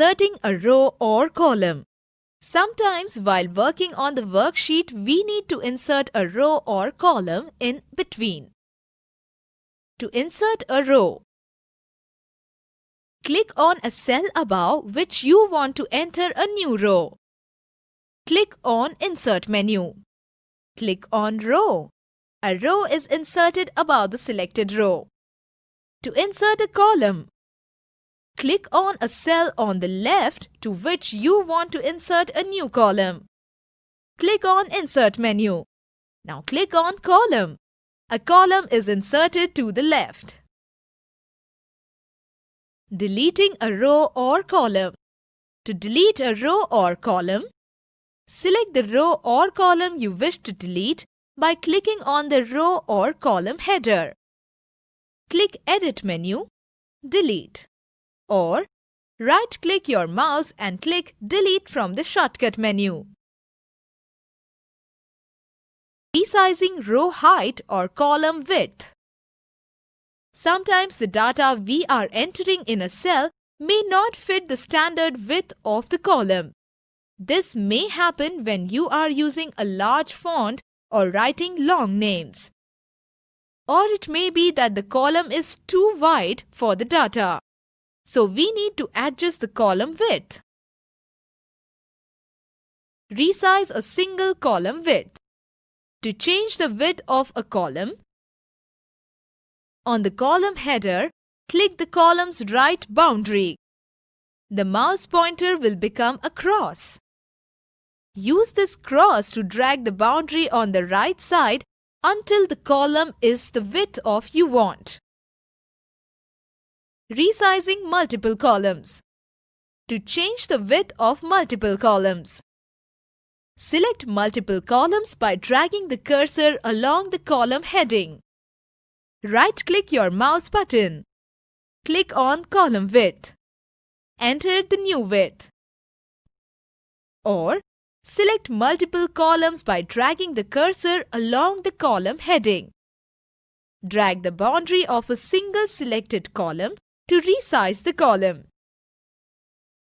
Inserting a row or column. Sometimes while working on the worksheet, we need to insert a row or column in between. To insert a row, click on a cell above which you want to enter a new row. Click on Insert menu. Click on Row. A row is inserted above the selected row. To insert a column, click on a cell on the left to which you want to insert a new column. Click on Insert menu. Now click on Column. A column is inserted to the left. Deleting a row or column. To delete a row or column, select the row or column you wish to delete by clicking on the row or column header. Click Edit menu, Delete, or right-click your mouse and click Delete from the shortcut menu. Resizing row height or column width. Sometimes the data we are entering in a cell may not fit the standard width of the column. This may happen when you are using a large font or writing long names. Or it may be that the column is too wide for the data. So we need to adjust the column width. Resize a single column width. To change the width of a column, on the column header, click the column's right boundary. The mouse pointer will become a cross. Use this cross to drag the boundary on the right side until the column is the width of you want. Resizing multiple columns. To change the width of multiple columns, select multiple columns by dragging the cursor along the column heading. Right-click your mouse button. Click on Column Width. Enter the new width. Or select multiple columns by dragging the cursor along the column heading. Drag the boundary of a single selected column to resize the column.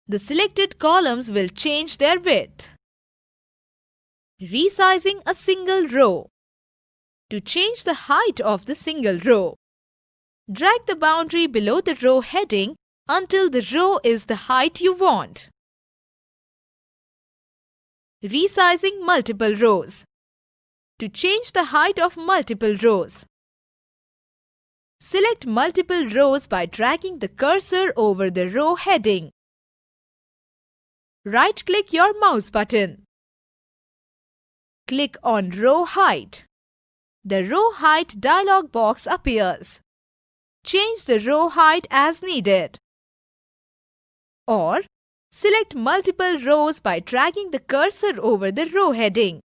The selected columns will change their width. Resizing a single row. To change the height of the single row, drag the boundary below the row heading until the row is the height you want. Resizing multiple rows. To change the height of multiple rows, select multiple rows by dragging the cursor over the row heading. Right-click your mouse button. Click on Row Height. The Row Height dialog box appears. Change the row height as needed. Or select multiple rows by dragging the cursor over the row heading.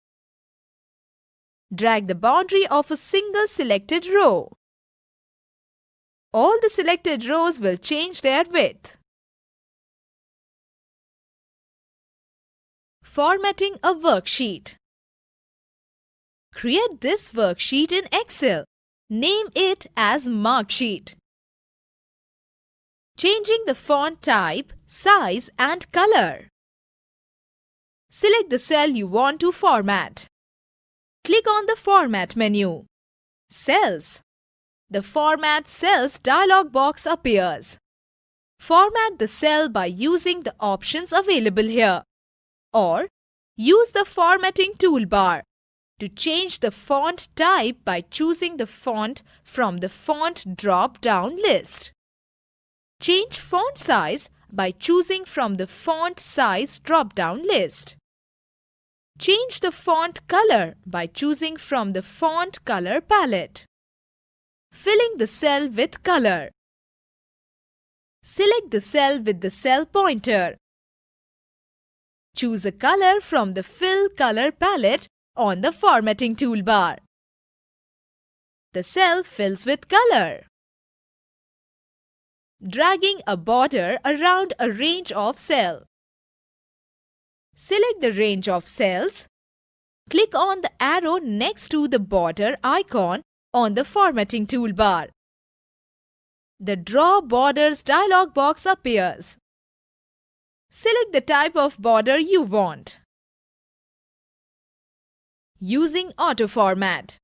Drag the boundary of a single selected row. All the selected rows will change their width. Formatting a worksheet. Create this worksheet in Excel. Name it as Marksheet. Changing the font type, size and color. Select the cell you want to format. Click on the Format menu. Cells. The Format Cells dialog box appears. Format the cell by using the options available here. Or use the formatting toolbar. To change the font type by choosing the font from the font drop-down list. Change font size by choosing from the font size drop-down list. Change the font color by choosing from the font color palette. Filling the cell with color. Select the cell with the cell pointer. Choose a color from the Fill Color palette on the formatting toolbar. The cell fills with color. Dragging a border around a range of cells. Select the range of cells. Click on the arrow next to the border icon on the formatting toolbar. The Draw Borders dialog box appears. Select the type of border you want. Using Auto Format.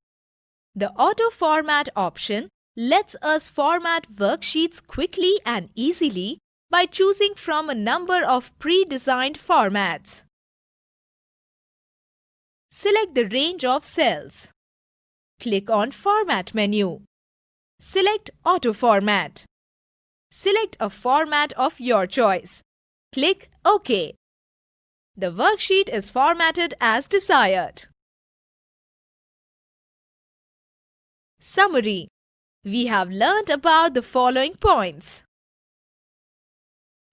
The Auto Format option lets us format worksheets quickly and easily by choosing from a number of pre-designed formats. Select the range of cells. Click on Format menu. Select Auto Format. Select a format of your choice. Click OK. The worksheet is formatted as desired. Summary. We have learnt about the following points.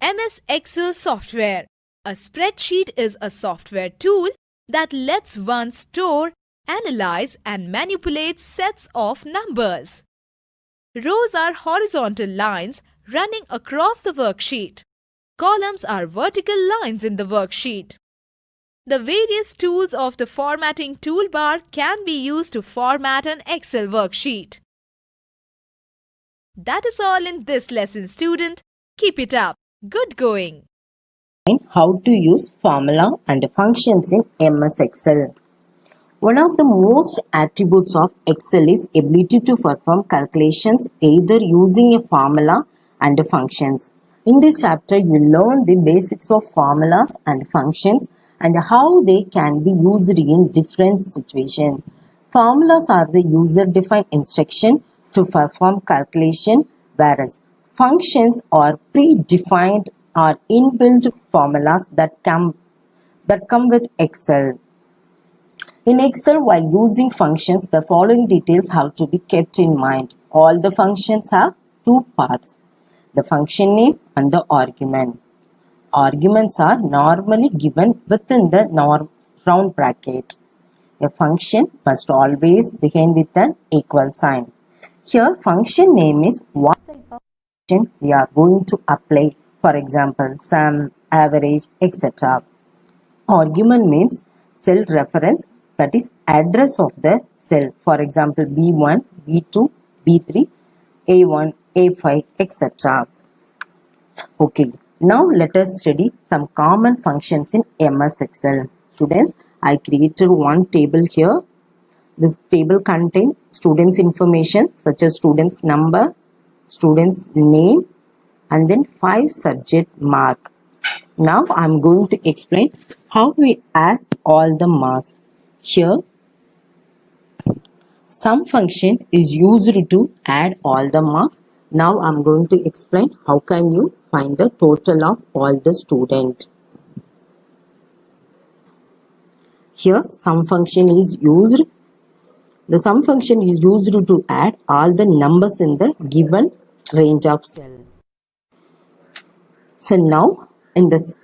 MS Excel software. A spreadsheet is a software tool that lets one store, analyze and manipulate sets of numbers. Rows are horizontal lines running across the worksheet. Columns are vertical lines in the worksheet. The various tools of the formatting toolbar can be used to format an Excel worksheet. That is all in this lesson, student. Keep it up. Good going. How to use formula and functions in MS Excel. One of the most attributes of Excel is ability to perform calculations either using a formula and functions. In this chapter, you learn the basics of formulas and functions and how they can be used in different situations. Formulas are the user-defined instruction to perform calculation, whereas functions are predefined or inbuilt formulas that come with Excel. In Excel, while using functions, the following details have to be kept in mind. All the functions have two parts, the function name and the argument. Arguments are normally given within the round bracket. A function must always begin with an equal sign. Here, function name is what type of function we are going to apply. For example, sum, average, etc. Argument means cell reference, that is address of the cell. For example, B1, B2, B3, A1, A5, etc. Okay, now let us study some common functions in MS Excel. Students, I created one table here. This table contains students' information such as students' number, students' name, and then 5 subject mark. Now I am going to explain how we add all the marks. Here, sum function is used to add all the marks. Now I am going to explain how can you find the total of all the students. Here, sum function is used. The sum function is used to add all the numbers in the given range of cell. So now, in this,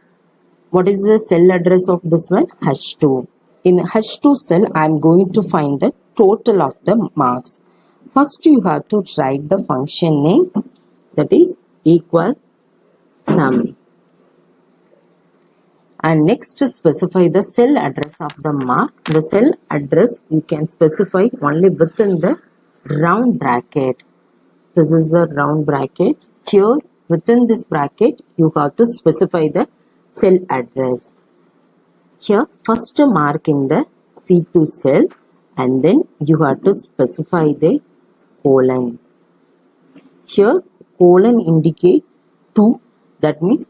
what is the cell address of this one? H2. In H2 cell, I am going to find the total of the marks. First, you have to write the function name, that is equal sum. And next, specify the cell address of the mark. The cell address you can specify only within the round bracket. This is the round bracket. Here, within this bracket, you have to specify the cell address. Here, first mark in the C2 cell and then you have to specify the colon. Here, colon indicate 2, that means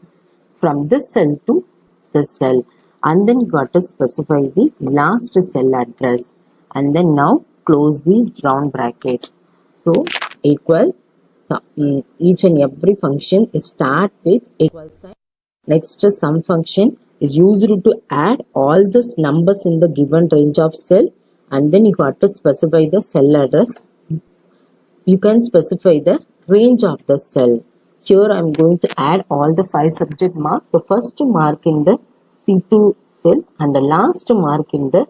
from this cell to this cell, and then you got to specify the last cell address and then now close the round bracket. So, equal, each and every function is start with equal sign. Next, sum function is used to add all these numbers in the given range of cell and then you got to specify the cell address. You can specify the range of the cell. Here I am going to add all the 5 subject mark. The first mark in the C2 cell and the last mark in the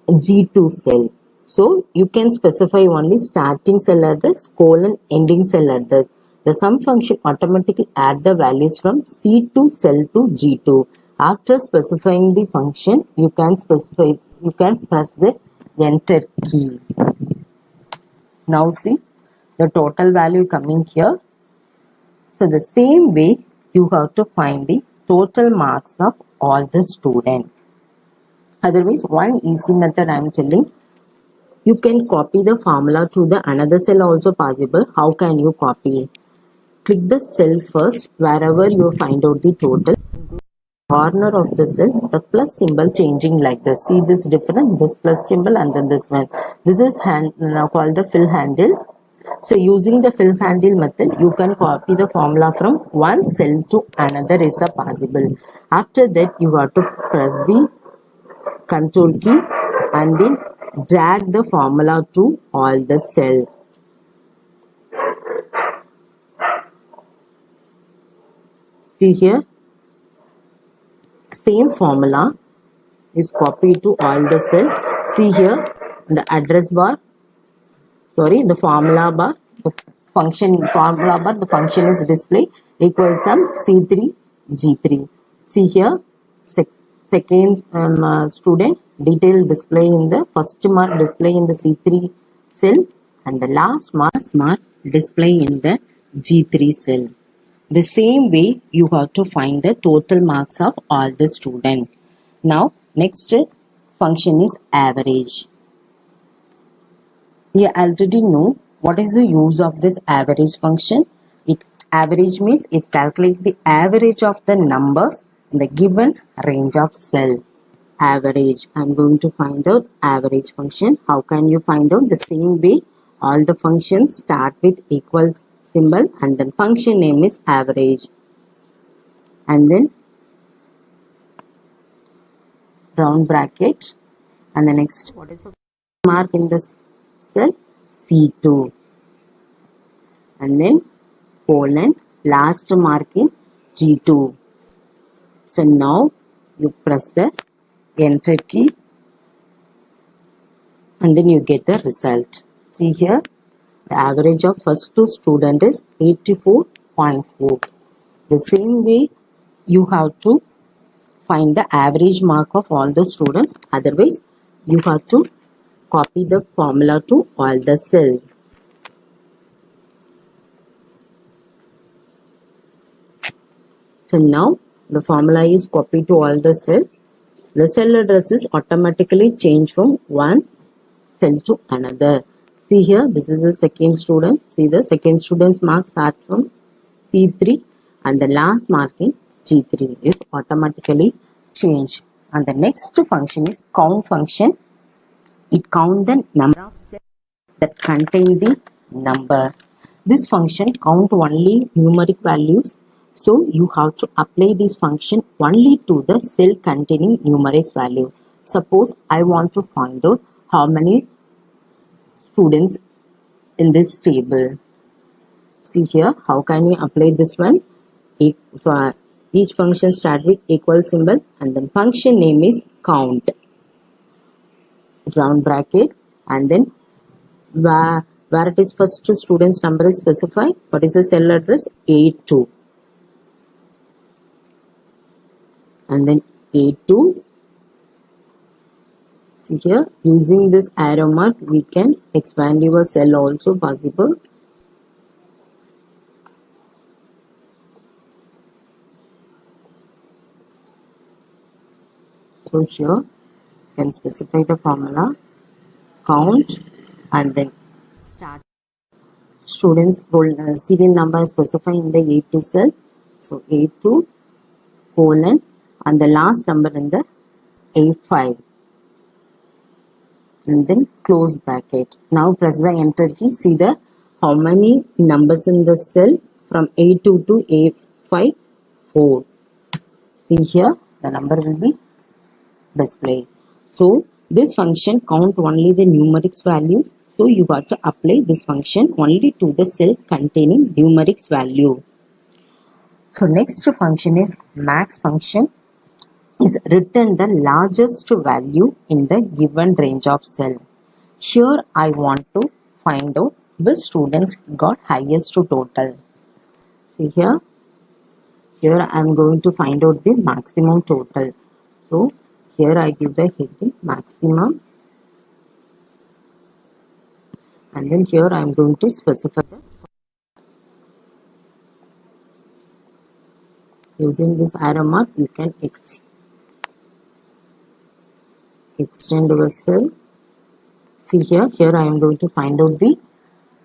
G2 cell. So you can specify only starting cell address, colon, ending cell address. The sum function automatically add the values from C2 cell to G2. After specifying the function, you can press the enter key. Now see the total value coming here. So the same way you have to find the total marks of all the student. Otherwise, one easy method I am telling, you can copy the formula to the another cell also possible. How can you copy? Click the cell first wherever you find out the total. Corner of the cell, the plus symbol changing like this. See this difference, this plus symbol and then this one. This is called the fill handle. So using the fill handle method, you can copy the formula from one cell to another is the possible. After that, you have to press the control key and then drag the formula to all the cell. See here, same formula is copied to all the cell. See here, the address bar, the formula bar, the formula bar, the function is display equals sum C3 G3. See here, second student detail display in the first mark display in the C3 cell and the last mark display in the G3 cell. The same way you have to find the total marks of all the students. Now next function is average. You already know what is the use of this average function. Average means it calculates the average of the numbers in the given range of cell. Average. I am going to find out average function. How can you find out? The same way all the functions start with equal symbol and then function name is average. And then round bracket and the next what is the mark in the cell? C2 and then colon last mark in G2. So now you press the enter key and then you get the result. See here, the average of first two students is 84.4. The same way you have to find the average mark of all the students. Otherwise, you have to copy the formula to all the cells. So now the formula is copied to all the cells. The cell addresses automatically change from one cell to another. See here, this is the second student. See the second student's marks start from C3 and the last mark in G3 is automatically changed. And the next function is count function. It counts the number of cells that contain the number. This function counts only numeric values. So you have to apply this function only to the cell containing numeric value. Suppose I want to find out how many students in this table. See here, how can you apply this one? Each function starts with equal symbol and then function name is count. Round bracket and then where it is first student's number is specified. What is the cell address? A2. And then A2. See here, using this arrow mark, we can expand your cell also possible. So here, you can specify the formula, count, and then start. Students' serial number is specified in the A2 cell. So A2 colon and the last number in the A5. And then close bracket. Now press the enter key. See the how many numbers in the cell from A2 to A5? 4. See here, the number will be displayed. So this function count only the numerics values. So you got to apply this function only to the cell containing numerics value. So next function is max function. Is return the largest value in the given range of cell. Here I want to find out which students got highest total. See here I am going to find out the maximum total. So here I give the heading maximum and then here I am going to specify the Using this arrow mark, you can extend your cell. See here I am going to find out the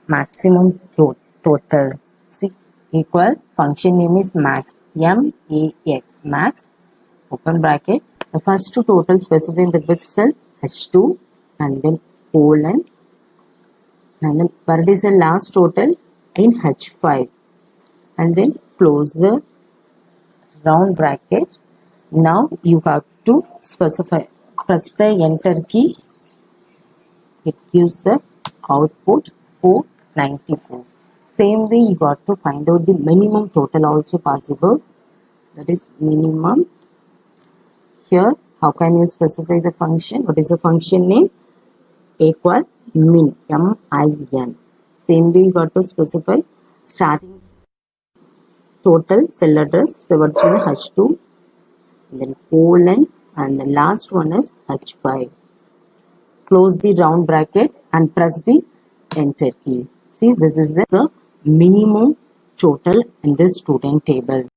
maximum total. See, equal, function name is max, M-A-X, max, open bracket. The first two total specified in the bit cell, H2, and then colon, and then what is the last total in H5, and then close the round bracket. Now you have to specify, press the enter key, it gives the output 494. Same way you got to find out the minimum total also possible, that is minimum. Here how can you specify the function? What is the function name? Equal min, M-I-N. Same way you got to specify starting total cell address, so what's in H2, then colon, and the last one is H5. Close the round bracket and press the enter key. See, this is the minimum total in this student table.